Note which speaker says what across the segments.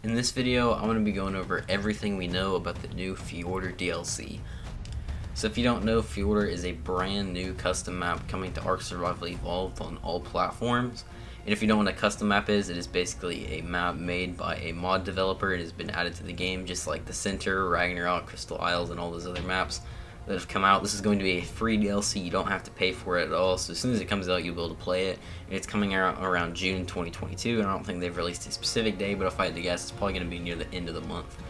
Speaker 1: In this video, I'm going to be going over everything we know about the new Fjordur DLC. So if you don't know, Fjordur is a brand new custom map coming to Ark Survival Evolved on all platforms. And if you don't know what a custom map is, it is basically a map made by a mod developer. It has been added to the game just like the Center, Ragnarok, Crystal Isles, and all those other maps that have come out. This is going to be a free DLC. You don't have to pay for it at all, so as soon as it comes out you'll be able to play it. And it's coming out around June 2022, and I don't think they've released a specific day, but if I had to guess, it's probably going to be near the end of the month.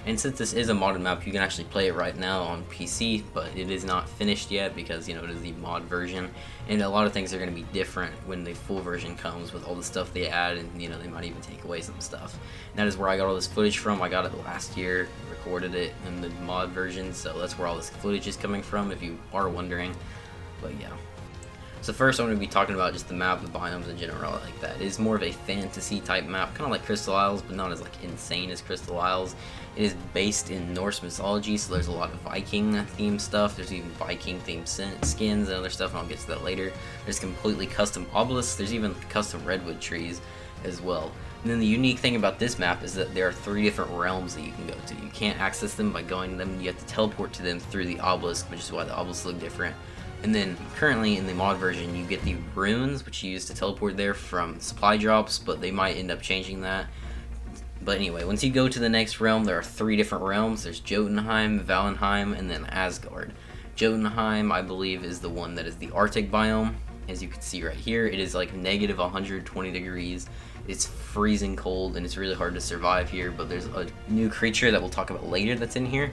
Speaker 1: And since this is a modded map, you can actually play it right now on PC, but it is not finished yet because, you know, it is the mod version, and a lot of things are going to be different when the full version comes with all the stuff they add, and, you know, they might even take away some stuff. And that is where I got all this footage from. I got it last year, recorded it in the mod version, so that's where all this footage is coming from, if you are wondering. But yeah. So first I'm going to be talking about just the map, the biomes in general, like that. It is more of a fantasy type map, kind of like Crystal Isles, but not as like insane as Crystal Isles. It is based in Norse mythology, so there's a lot of Viking themed stuff. There's even Viking themed skins and other stuff, and I'll get to that later. There's completely custom obelisks. There's even custom redwood trees as well. And then the unique thing about this map is that there are 3 different realms that you can go to. You can't access them by going to them. You have to teleport to them through the obelisk, which is why the obelisks look different. And then currently in the mod version you get the runes, which you use to teleport there from supply drops, but they might end up changing that. But anyway, once you go to the next realm, there are 3 different realms. There's Jotunheim, Valenheim, and then Asgard. Jotunheim, I believe, is the one that is the Arctic biome. As you can see right here, it is like negative 120 degrees. It's freezing cold and it's really hard to survive here, but there's a new creature that we'll talk about later that's in here.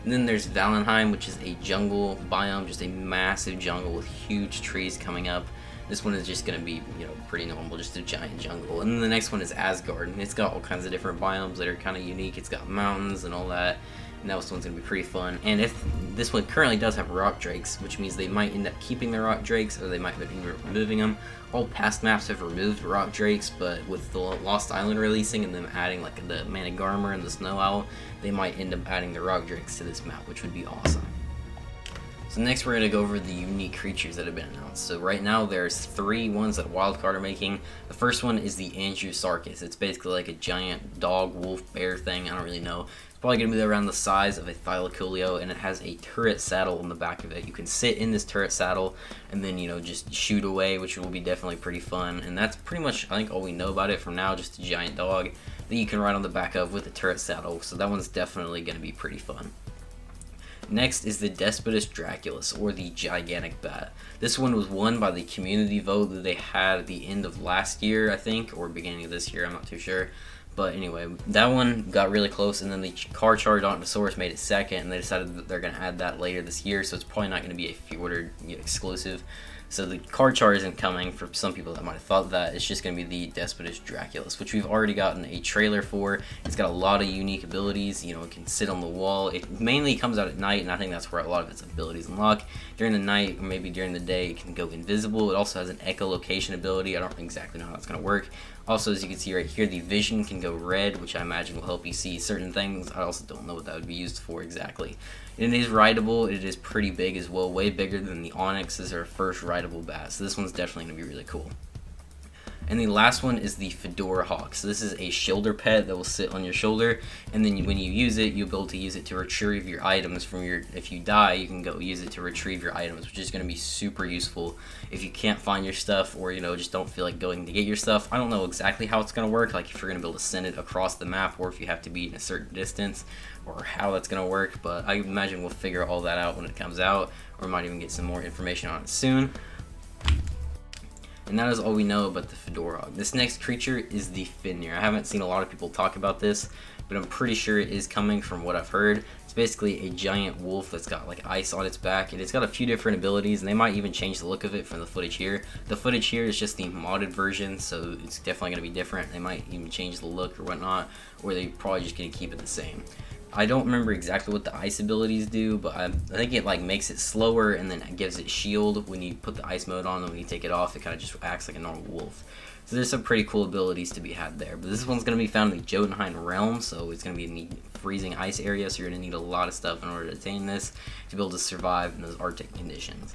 Speaker 1: And then there's Valenheim, which is a jungle biome, just a massive jungle with huge trees coming up. This one is just going to be, you know, pretty normal, just a giant jungle. And then the next one is Asgard, and it's got all kinds of different biomes that are kind of unique. It's got mountains and all that, and that one's going to be pretty fun. And if this one currently does have rock drakes, which means they might end up keeping the rock drakes, or they might be removing them. All past maps have removed rock drakes, but with the Lost Island releasing and them adding like the Managarmr and the Snow Owl, they might end up adding the rock drakes to this map, which would be awesome. So next we're going to go over the unique creatures that have been announced. So right now there's 3 ones that Wildcard are making. The first one is the Sarkis. It's basically like a giant dog, wolf, bear thing. I don't really know. It's probably going to be around the size of a Thylacoleo, and it has a turret saddle on the back of it. You can sit in this turret saddle and then, you know, just shoot away, which will be definitely pretty fun. And that's pretty much, I think, all we know about it from now, just a giant dog that you can ride on the back of with a turret saddle. So that one's definitely going to be pretty fun. Next is the Despotus Draculus, or the Gigantic Bat. This one was won by the community vote that they had at the end of last year, I think, or beginning of this year, I'm not too sure. But anyway, that one got really close, and then the Car-Charged Ontosaurus made it second, and they decided that they're going to add that later this year, so it's probably not going to be a Fjordur exclusive. So the card chart isn't coming for some people that might have thought that. It's just going to be the Despotus Draculus, which we've already gotten a trailer for. It's got a lot of unique abilities. You know, it can sit on the wall. It mainly comes out at night, and I think that's where a lot of its abilities unlock. During the night, or maybe during the day, it can go invisible. It also has an echolocation ability. I don't exactly know how that's going to work. Also, as you can see right here, the vision can go red, which I imagine will help you see certain things. I also don't know what that would be used for exactly. And it is rideable. It is pretty big as well, way bigger than the Onyx. This is our first rideable bat, so this one's definitely going to be really cool. And the last one is the Fedora Hawk. So this is a shoulder pet that will sit on your shoulder, and then when you use it, you'll be able to use it to retrieve your items from your, if you die, you can go use it to retrieve your items, which is going to be super useful if you can't find your stuff, or, you know, just don't feel like going to get your stuff. I don't know exactly how it's going to work, like if you're going to be able to send it across the map, or if you have to be in a certain distance, or how that's going to work, but I imagine we'll figure all that out when it comes out, or we might even get some more information on it soon. And that is all we know about the Fedora Hawk. This next creature is the Finnier. I haven't seen a lot of people talk about this, but I'm pretty sure it is coming from what I've heard. It's basically a giant wolf that's got like ice on its back, and it's got a few different abilities, and they might even change the look of it from the footage here. The footage here is just the modded version, so it's definitely going to be different. They might even change the look or whatnot, or they're probably just going to keep it the same. I don't remember exactly what the ice abilities do, but I think it like makes it slower, and then it gives it shield when you put the ice mode on, and when you take it off, it kind of just acts like a normal wolf. So there's some pretty cool abilities to be had there. But this one's going to be found in the Jotunheim realm, so it's going to be in the freezing ice area, so you're going to need a lot of stuff in order to attain this to be able to survive in those Arctic conditions.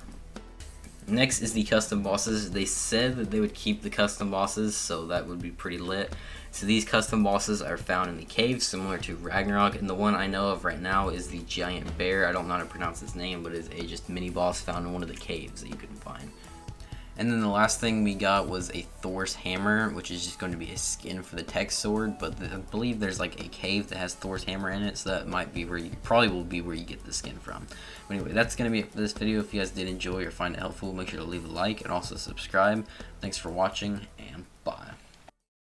Speaker 1: Next is the custom bosses. They said that they would keep the custom bosses, so that would be pretty lit. So these custom bosses are found in the caves, similar to Ragnarok, and the one I know of right now is the giant bear. I don't know how to pronounce his name, but it's a just mini boss found in one of the caves that you can find. And then the last thing we got was a Thor's hammer, which is just going to be a skin for the tech sword, but I believe there's like a cave that has Thor's hammer in it, so that might be where you, probably will be where you get the skin from. But anyway, that's going to be it for this video. If you guys did enjoy or find it helpful, make sure to leave a like and also subscribe. Thanks for watching, and